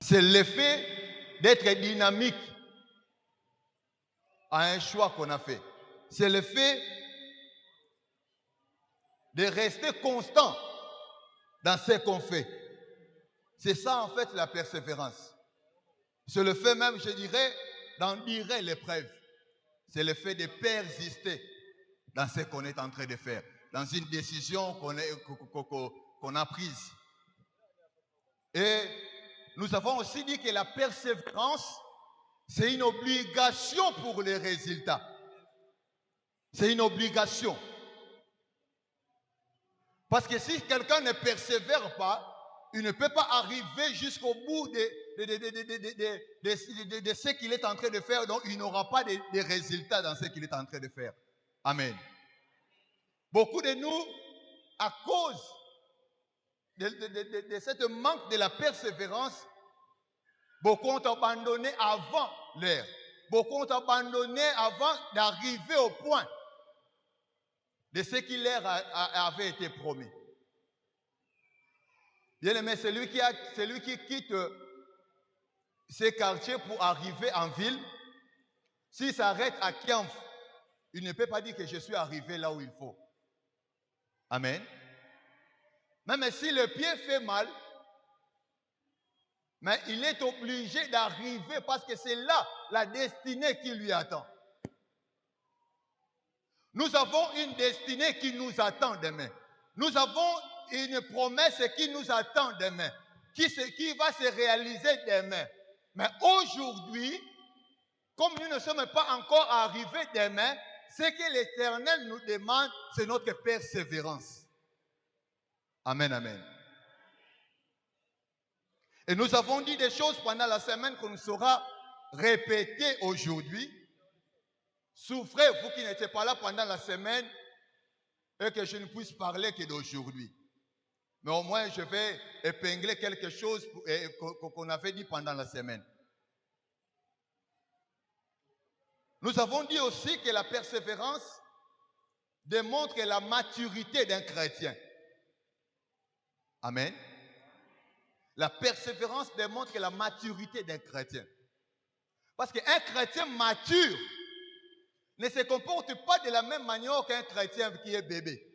C'est l'effet d'être dynamique à un choix qu'on a fait. C'est l'effet de rester constant dans ce qu'on fait. C'est ça en fait la persévérance. C'est le fait même, je dirais, d'endurer l'épreuve. C'est le fait de persister dans ce qu'on est en train de faire, dans une décision qu'on a prise. Et nous avons aussi dit que la persévérance, c'est une obligation pour les résultats. C'est une obligation. Parce que si quelqu'un ne persévère pas, il ne peut pas arriver jusqu'au bout de ce qu'il est en train de faire. Donc, il n'aura pas de résultats dans ce qu'il est en train de faire. Amen. Beaucoup de nous, à cause de cette manque de la persévérance, beaucoup ont abandonné avant l'heure. Beaucoup ont abandonné avant d'arriver au point de ce qui leur avait été promis. Bien aimé, celui qui quitte ces quartiers pour arriver en ville, s'il s'arrête à Kianf, il ne peut pas dire que je suis arrivé là où il faut. Amen. Même si le pied fait mal, mais il est obligé d'arriver parce que c'est là la destinée qui lui attend. Nous avons une destinée qui nous attend demain. Nous avons une promesse qui nous attend demain, qui va se réaliser demain. Mais aujourd'hui, comme nous ne sommes pas encore arrivés demain, ce que l'Éternel nous demande, c'est notre persévérance. Amen, amen. Et nous avons dit des choses pendant la semaine qu'on saura répéter aujourd'hui. Souffrez, vous qui n'étiez pas là pendant la semaine, et que je ne puisse parler que d'aujourd'hui. Mais au moins, je vais épingler quelque chose qu'on avait dit pendant la semaine. Nous avons dit aussi que la persévérance démontre la maturité d'un chrétien. Amen. La persévérance démontre la maturité d'un chrétien. Parce qu'un chrétien mature ne se comporte pas de la même manière qu'un chrétien qui est bébé.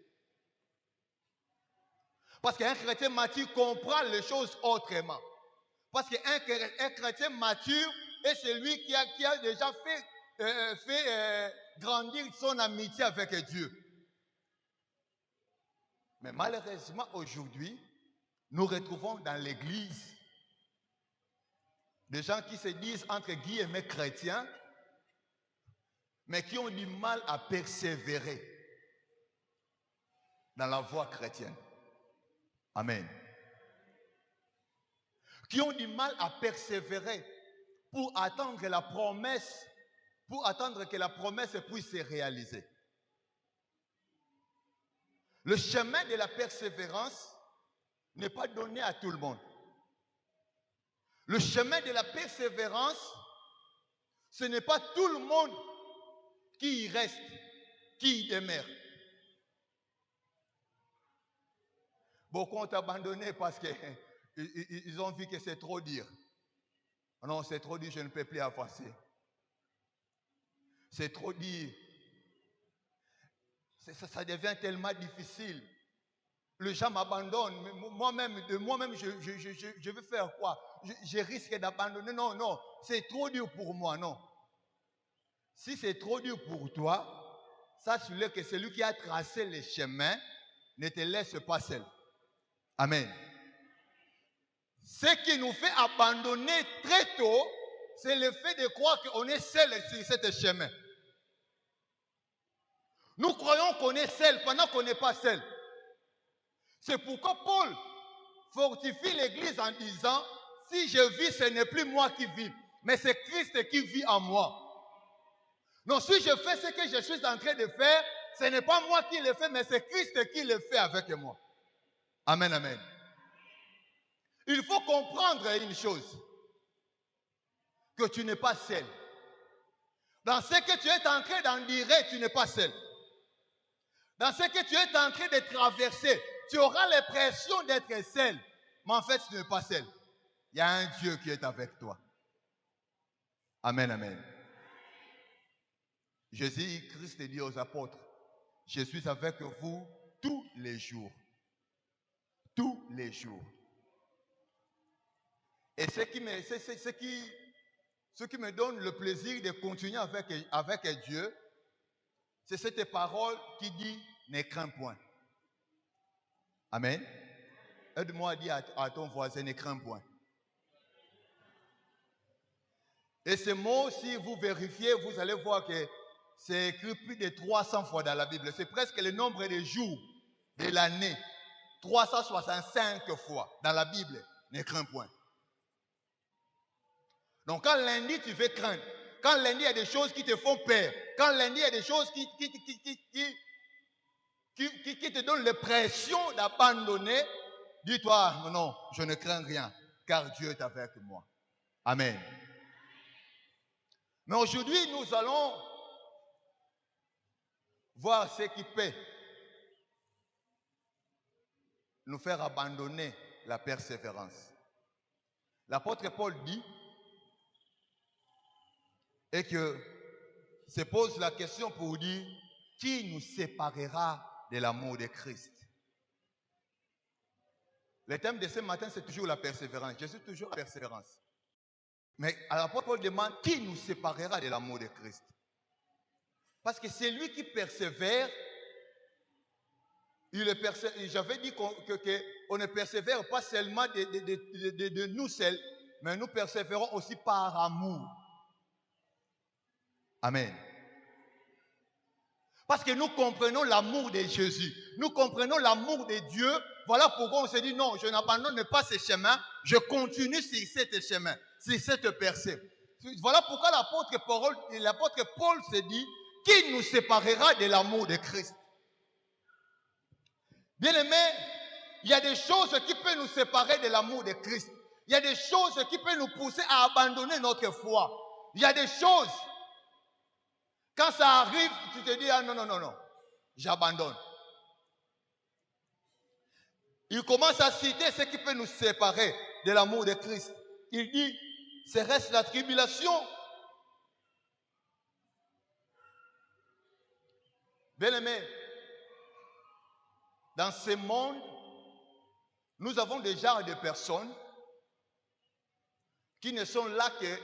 Parce qu'un chrétien mature comprend les choses autrement. Parce qu'un chrétien mature est celui qui a déjà fait grandir son amitié avec Dieu. Mais malheureusement, aujourd'hui, nous retrouvons dans l'église des gens qui se disent entre guillemets chrétiens, mais qui ont du mal à persévérer dans la voie chrétienne. Amen. Qui ont du mal à persévérer pour attendre la promesse, pour attendre que la promesse puisse se réaliser. Le chemin de la persévérance n'est pas donné à tout le monde. Le chemin de la persévérance, ce n'est pas tout le monde qui y reste, qui y demeure. Beaucoup ont abandonné parce qu'ils ont vu que c'est trop dur. Non, c'est trop dur, je ne peux plus avancer. C'est trop dur. Ça devient tellement difficile. Les gens m'abandonnent. Moi-même, je veux faire quoi? Je risque d'abandonner. Non, non, c'est trop dur pour moi, non. Si c'est trop dur pour toi, sache-le que celui qui a tracé les chemins ne te laisse pas seul. Amen. Ce qui nous fait abandonner très tôt, c'est le fait de croire qu'on est seul sur ce chemin. Nous croyons qu'on est seul pendant qu'on n'est pas seul. C'est pourquoi Paul fortifie l'église en disant, si je vis, ce n'est plus moi qui vis, mais c'est Christ qui vit en moi. Donc si je fais ce que je suis en train de faire, ce n'est pas moi qui le fais, mais c'est Christ qui le fait avec moi. Amen, amen. Il faut comprendre une chose, que tu n'es pas seul. Dans ce que tu es en train d'endurer, tu n'es pas seul. Dans ce que tu es en train de traverser, tu auras l'impression d'être seul, mais en fait, tu n'es pas seul. il y a un Dieu qui est avec toi. Amen, amen. Jésus-Christ dit aux apôtres, je suis avec vous tous les jours. Tous les jours. Et ce qui me donne le plaisir de continuer avec Dieu, c'est cette parole qui dit, ne crains point. Amen. Aide-moi à dire à ton voisin, ne crains point. Et ce mot, si vous vérifiez, vous allez voir que c'est écrit plus de 300 fois dans la Bible. C'est presque le nombre de jours de l'année. 365 fois dans la Bible. Ne crains point. Donc quand lundi tu veux craindre, quand lundi il y a des choses qui te font peur, quand lundi il y a des choses qui te donnent l'impression d'abandonner, dis-toi, non, je ne crains rien, car Dieu est avec moi. Amen. Mais aujourd'hui, nous allons voir ce qui peut nous faire abandonner la persévérance. L'apôtre Paul dit, et que se pose la question pour dire, qui nous séparera de l'amour de Christ? Le thème de ce matin, c'est toujours la persévérance. Je suis toujours la persévérance. Mais l'apôtre Paul demande, qui nous séparera de l'amour de Christ? Parce que c'est lui qui persévère. J'avais dit qu'on ne persévère pas seulement de nous seuls, mais nous persévérons aussi par amour. Amen. Parce que nous comprenons l'amour de Jésus. Nous comprenons l'amour de Dieu. Voilà pourquoi on se dit, non, je n'abandonne pas ce chemin. Je continue sur ce chemin, sur cette percée. Voilà pourquoi l'apôtre Paul se dit, qui nous séparera de l'amour de Christ? Bien-aimés, il y a des choses qui peuvent nous séparer de l'amour de Christ. Il y a des choses qui peuvent nous pousser à abandonner notre foi. Il y a des choses, quand ça arrive, tu te dis, ah non, j'abandonne. Il commence à citer ce qui peut nous séparer de l'amour de Christ. Il dit, ce reste la tribulation. Bien-aimés, dans ce monde, nous avons des genres de personnes qui ne sont là que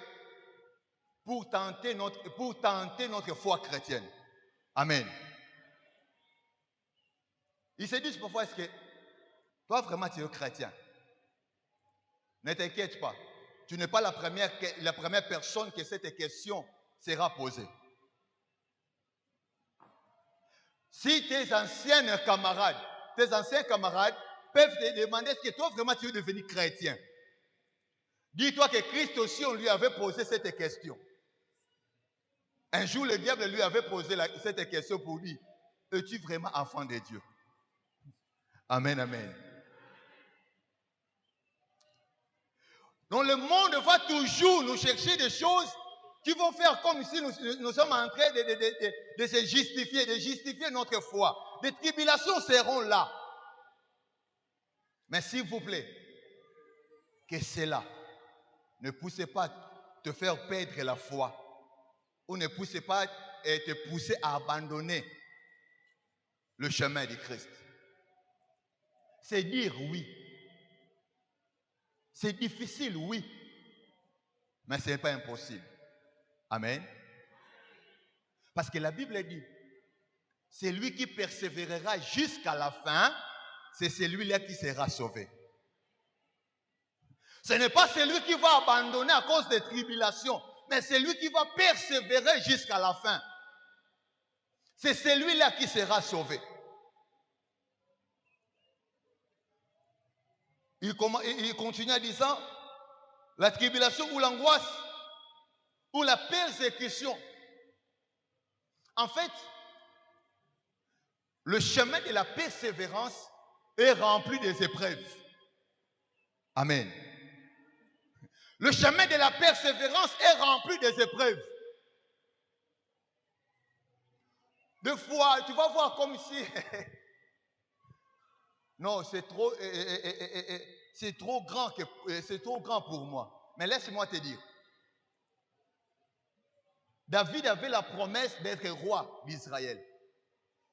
pour tenter notre foi chrétienne. Amen. Ils se disent parfois, est-ce que toi vraiment tu es chrétien? Ne t'inquiète pas. Tu n'es pas la première personne que cette question sera posée. Si tes anciens camarades peuvent te demander, est-ce que toi vraiment tu es devenu chrétien? Dis-toi que Christ aussi, on lui avait posé cette question. Un jour, le diable lui avait posé cette question pour lui. Es-tu vraiment enfant de Dieu? Amen, amen. Donc le monde va toujours nous chercher des choses qui vont faire comme si nous sommes en train de se justifier, de justifier notre foi. Des tribulations seront là. Mais s'il vous plaît, que cela ne pousse pas te faire perdre la foi ou ne pousse pas te pousser à abandonner le chemin du Christ. C'est dire oui. C'est difficile, oui. Mais ce n'est pas impossible. Amen. Parce que la Bible dit, c'est lui qui persévérera jusqu'à la fin, c'est celui-là qui sera sauvé. Ce n'est pas celui qui va abandonner à cause des tribulations, mais c'est lui qui va persévérer jusqu'à la fin. C'est celui-là qui sera sauvé. Il continue en disant, la tribulation ou l'angoisse ou la persécution. En fait, le chemin de la persévérance est rempli des épreuves. Amen. Le chemin de la persévérance est rempli des épreuves. Des fois, tu vas voir comme si... non, c'est c'est trop grand pour moi. Mais laisse-moi te dire, David avait la promesse d'être roi d'Israël.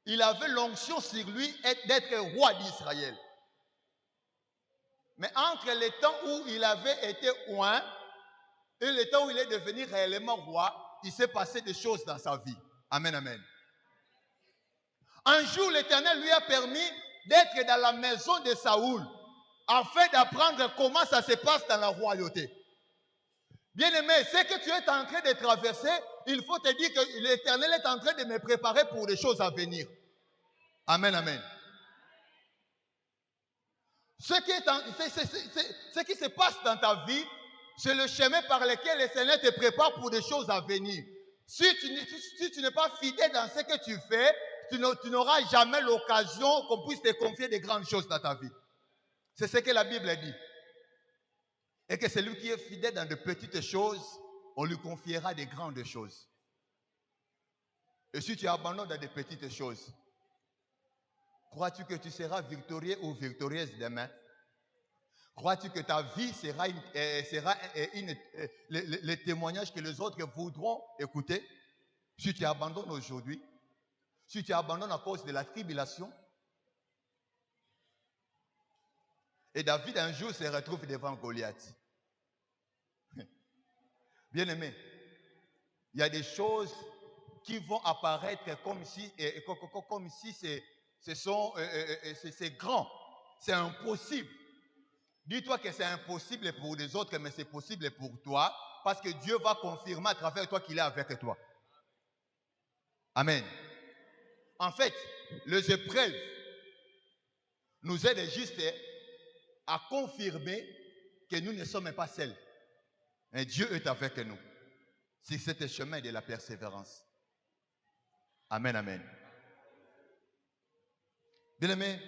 Il avait l'onction sur lui d'être roi d'Israël. Mais entre le temps où il avait été oint et le temps où il est devenu réellement roi, il s'est passé des choses dans sa vie. Amen, amen. Un jour, l'Éternel lui a permis d'être dans la maison de Saoul afin d'apprendre comment ça se passe dans la royauté. Bien-aimé, ce que tu es en train de traverser, il faut te dire que l'Éternel est en train de me préparer pour des choses à venir. Amen, amen. Ce qui se passe dans ta vie, c'est le chemin par lequel le Seigneur te prépare pour des choses à venir. Si tu n'es pas fidèle dans ce que tu fais, tu n'auras jamais l'occasion qu'on puisse te confier de grandes choses dans ta vie. C'est ce que la Bible dit. Et que celui qui est fidèle dans de petites choses, on lui confiera des grandes choses. Et si tu abandonnes dans de petites choses, crois-tu que tu seras victorieux ou victorieuse demain? Crois-tu que ta vie sera le témoignage que les autres voudront écouter? Si tu abandonnes aujourd'hui, si tu abandonnes à cause de la tribulation, et David un jour se retrouve devant Goliath. Bien-aimé, il y a des choses qui vont apparaître comme si c'est grand, c'est impossible. Dis-toi que c'est impossible pour les autres, mais c'est possible pour toi, parce que Dieu va confirmer à travers toi qu'il est avec toi. Amen. En fait, les épreuves nous aident juste à confirmer que nous ne sommes pas seuls. Mais Dieu est avec nous. C'est ce chemin de la persévérance. Amen, amen. Bien-aimé,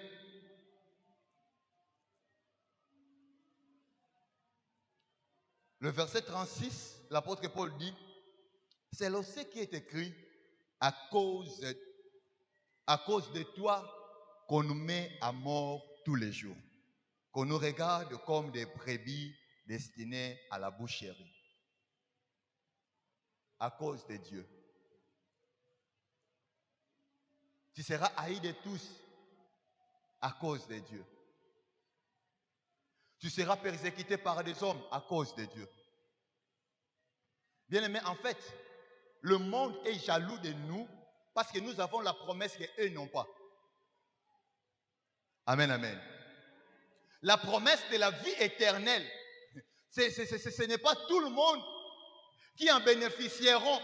le verset 36, l'apôtre Paul dit, c'est aussi qui est écrit à cause de toi qu'on nous met à mort tous les jours, qu'on nous regarde comme des brebis destinées à la boucherie. À cause de Dieu. Tu seras haï de tous à cause de Dieu. Tu seras persécuté par des hommes à cause de Dieu. Bien-aimé, en fait, le monde est jaloux de nous parce que nous avons la promesse qu'eux n'ont pas. Amen, amen. La promesse de la vie éternelle, ce n'est pas tout le monde qui en bénéficieront.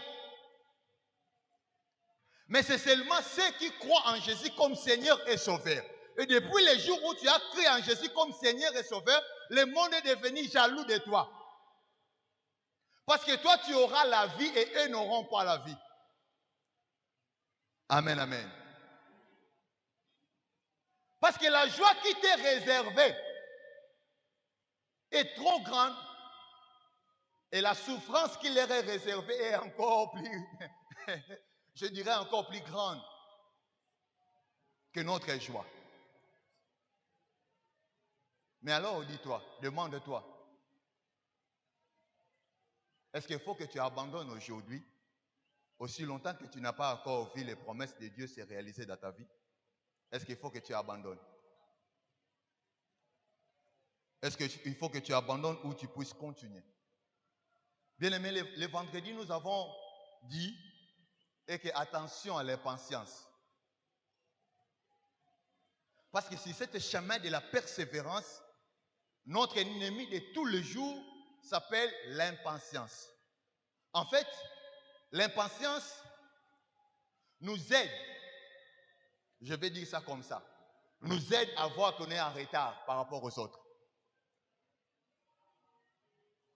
Mais c'est seulement ceux qui croient en Jésus comme Seigneur et Sauveur. Et depuis le jour où tu as cru en Jésus comme Seigneur et Sauveur, le monde est devenu jaloux de toi. Parce que toi, tu auras la vie et eux n'auront pas la vie. Amen, amen. Parce que la joie qui t'est réservée est trop grande et la souffrance qui leur est réservée est encore plus, je dirais encore plus grande que notre joie. Mais alors, dis-toi, demande-toi, est-ce qu'il faut que tu abandonnes aujourd'hui, aussi longtemps que tu n'as pas encore vu les promesses de Dieu se réaliser dans ta vie? Est-ce qu'il faut que tu abandonnes? Est-ce qu'il faut que tu abandonnes ou tu puisses continuer? Bien-aimé, le vendredi, nous avons dit et que attention à l'impatience. Parce que c'est ce chemin de la persévérance, notre ennemi de tous les jours s'appelle l'impatience. En fait, l'impatience nous aide, je vais dire ça comme ça, nous aide à voir qu'on est en retard par rapport aux autres.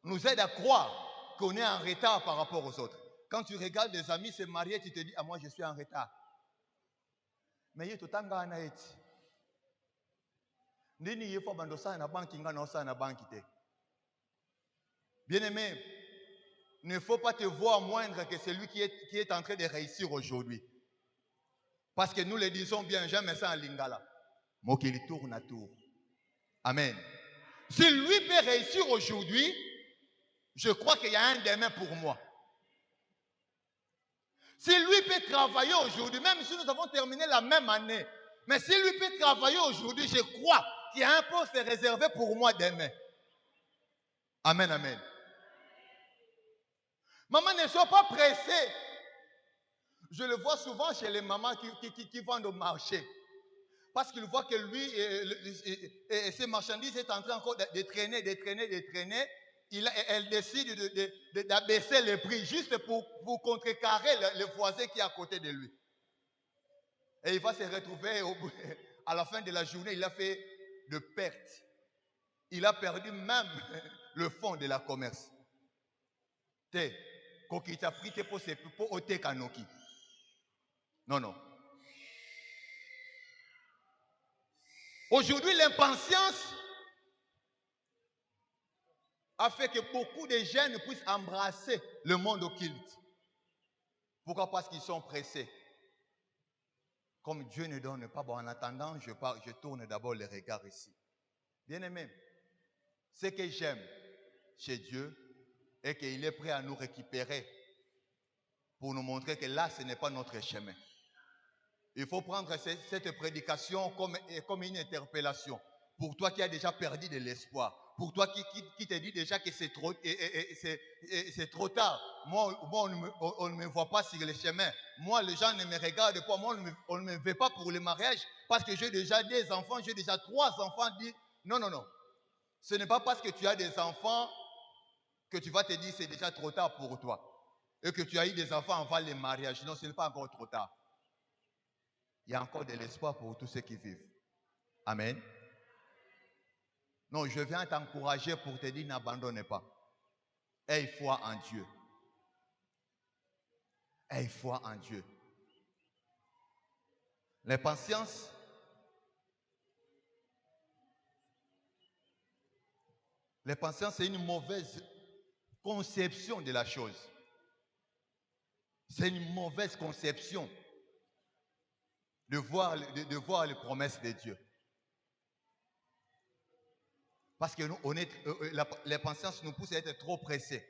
Nous aide à croire qu'on est en retard par rapport aux autres. Quand tu regardes des amis se marier, tu te dis, ah, moi je suis en retard. Mais il y a tout le temps en Haïti. Bien-aimé, il ne faut pas te voir moindre que celui qui est en train de réussir aujourd'hui. Parce que nous le disons bien, jamais ça en lingala. Mokili tourne à tour. Amen. Si lui peut réussir aujourd'hui, je crois qu'il y a un demain pour moi. Si lui peut travailler aujourd'hui, même si nous avons terminé la même année, mais si lui peut travailler aujourd'hui, je crois qu'il y a un poste réservé pour moi demain. Amen, amen. Maman, ne sois pas pressée. Je le vois souvent chez les mamans qui vendent au marché. Parce qu'il voit que lui et ses marchandises sont en train encore de traîner. Elle décide d'abaisser les prix juste pour contrecarrer le voisin qui est à côté de lui. Et il va se retrouver à la fin de la journée, il a fait de pertes. Il a perdu même le fond de la commerce. Kokita pris pour ôter kanoki. Non. Aujourd'hui, l'impatience a fait que beaucoup de jeunes puissent embrasser le monde occulte. Pourquoi? Parce qu'ils sont pressés. Comme Dieu ne donne pas, bon, en attendant, je tourne d'abord les regards ici. Bien-aimé, ce que j'aime chez Dieu est qu'il est prêt à nous récupérer pour nous montrer que là, ce n'est pas notre chemin. Il faut prendre cette prédication comme une interpellation. Pour toi qui as déjà perdu de l'espoir, pour toi qui te dit déjà que c'est trop tard. Moi, on ne me voit pas sur le chemin. Moi, les gens ne me regardent pas. Moi, on ne me veut pas pour le mariage parce que j'ai déjà des enfants, j'ai déjà 3 enfants. Non. Ce n'est pas parce que tu as des enfants que tu vas te dire c'est déjà trop tard pour toi. Et que tu as eu des enfants avant le mariage. Non, ce n'est pas encore trop tard. Il y a encore de l'espoir pour tous ceux qui vivent. Amen. Non, je viens t'encourager pour te dire n'abandonne pas. Aie foi en Dieu. Aie foi en Dieu. L'impatience, c'est une mauvaise conception de la chose. C'est une mauvaise conception de voir les promesses de Dieu. Parce que l'impatience nous pousse à être trop pressés.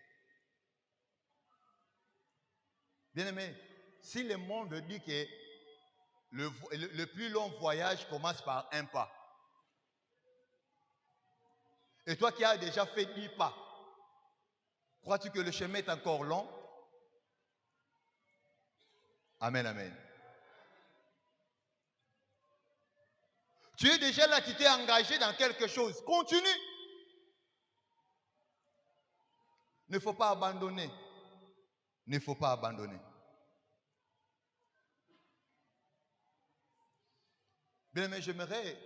Bien-aimé, si le monde dit que le plus long voyage commence par un pas, et toi qui as déjà fait 10 pas, crois-tu que le chemin est encore long? Amen, amen. Tu es déjà là, tu t'es engagé dans quelque chose. Continue. Il ne faut pas abandonner. Il ne faut pas abandonner. Bien, mais j'aimerais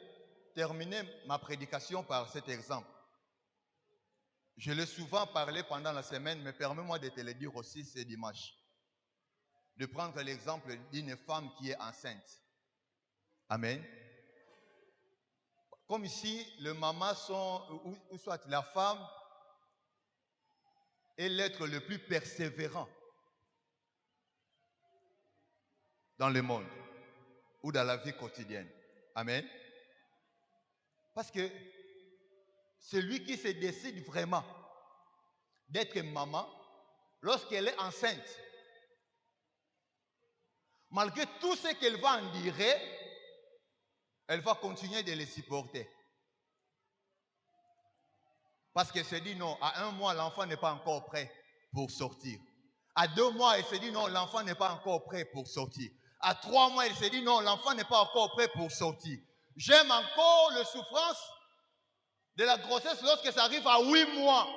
terminer ma prédication par cet exemple. Je l'ai souvent parlé pendant la semaine, mais permets-moi de te le dire aussi ce dimanche. De prendre l'exemple d'une femme qui est enceinte. Amen. Comme ici, le maman ou soit la femme est l'être le plus persévérant dans le monde ou dans la vie quotidienne. Amen. Parce que celui qui se décide vraiment d'être maman, lorsqu'elle est enceinte, malgré tout ce qu'elle va endurer, elle va continuer de les supporter. Parce qu'elle se dit non, à 1 mois, l'enfant n'est pas encore prêt pour sortir. À 2 mois, elle se dit non, l'enfant n'est pas encore prêt pour sortir. À 3 mois, elle se dit non, l'enfant n'est pas encore prêt pour sortir. J'aime encore la souffrance de la grossesse lorsque ça arrive à 8 mois.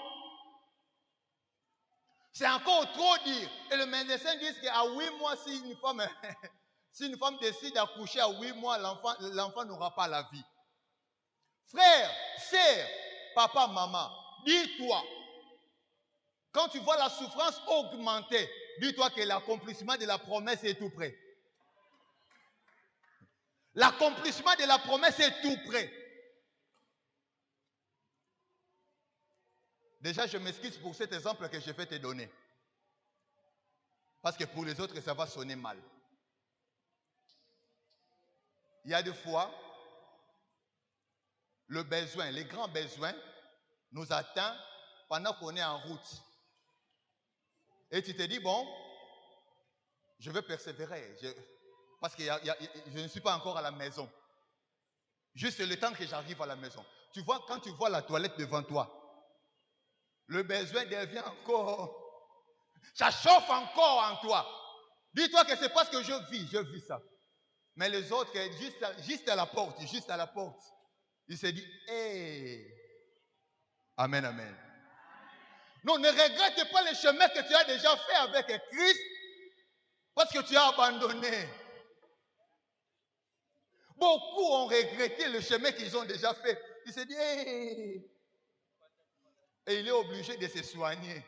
C'est encore trop dire. Et le médecin dit qu'à 8 mois, si une femme décide d'accoucher à 8 mois, l'enfant n'aura pas la vie. Frère, sœur, papa, maman, dis-toi, quand tu vois la souffrance augmenter, dis-toi que l'accomplissement de la promesse est tout près. L'accomplissement de la promesse est tout près. Déjà, je m'excuse pour cet exemple que je vais te donner. Parce que pour les autres, ça va sonner mal. Il y a des fois, le besoin, les grands besoins nous atteint pendant qu'on est en route. Et tu te dis, bon, je vais persévérer. Parce que je ne suis pas encore à la maison. Juste le temps que j'arrive à la maison. Tu vois, quand tu vois la toilette devant toi, le besoin devient encore... Ça chauffe encore en toi. Dis-toi que c'est parce que je vis ça. Mais les autres, juste à la porte, ils se disent, hey. Amen, amen. Non, ne regrette pas le chemin que tu as déjà fait avec Christ parce que tu as abandonné. Beaucoup ont regretté le chemin qu'ils ont déjà fait. Ils se disent, hey. Et il est obligé de se soigner.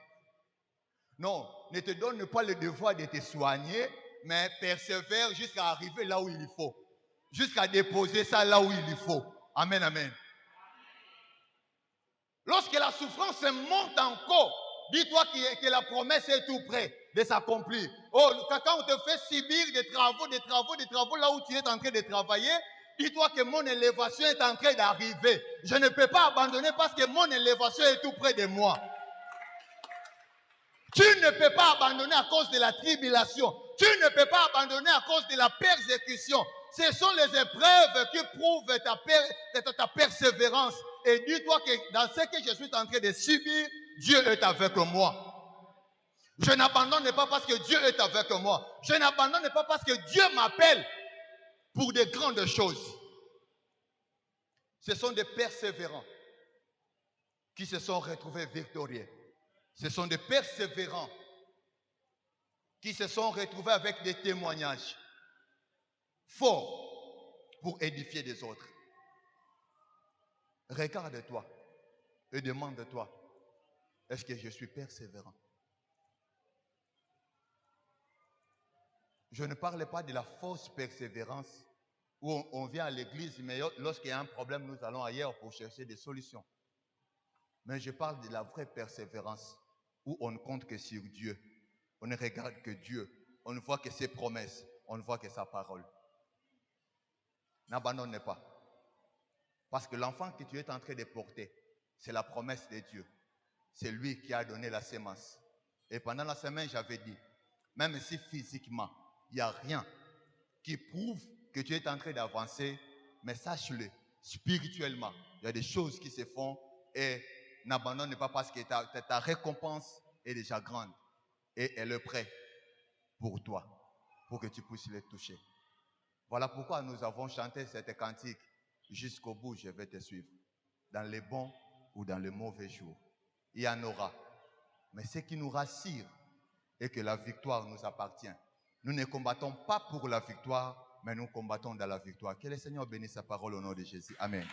Non, ne te donne pas le devoir de te soigner, mais persévère jusqu'à arriver là où il faut. Jusqu'à déposer ça là où il faut. Amen, amen. Lorsque la souffrance monte encore, dis-toi que la promesse est tout près de s'accomplir. Oh, quand on te fait subir des travaux là où tu es en train de travailler, dis-toi que mon élévation est en train d'arriver. Je ne peux pas abandonner parce que mon élévation est tout près de moi. Tu ne peux pas abandonner à cause de la tribulation. Tu ne peux pas abandonner à cause de la persécution. Ce sont les épreuves qui prouvent ta persévérance. Et dis-toi que dans ce que je suis en train de subir, Dieu est avec moi. Je n'abandonne pas parce que Dieu est avec moi. Je n'abandonne pas parce que Dieu m'appelle pour de grandes choses. Ce sont des persévérants qui se sont retrouvés victorieux. Ce sont des persévérants qui se sont retrouvés avec des témoignages forts pour édifier des autres. Regarde-toi et demande-toi, est-ce que je suis persévérant? Je ne parle pas de la fausse persévérance où on vient à l'église, mais lorsqu'il y a un problème, nous allons ailleurs pour chercher des solutions. Mais je parle de la vraie persévérance où on ne compte que sur Dieu. On ne regarde que Dieu. On ne voit que ses promesses. On ne voit que sa parole. N'abandonne pas. Parce que l'enfant que tu es en train de porter, c'est la promesse de Dieu. C'est lui qui a donné la sémence. Et pendant la semaine, j'avais dit, même si physiquement, il n'y a rien qui prouve que tu es en train d'avancer, mais sache-le, spirituellement, il y a des choses qui se font et n'abandonne pas parce que ta récompense est déjà grande et elle est prête pour toi, pour que tu puisses les toucher. Voilà pourquoi nous avons chanté cette cantique. Jusqu'au bout, je vais te suivre. Dans les bons ou dans les mauvais jours. Il y en aura. Mais ce qui nous rassure est que la victoire nous appartient. Nous ne combattons pas pour la victoire, mais nous combattons dans la victoire. Que le Seigneur bénisse sa parole au nom de Jésus. Amen.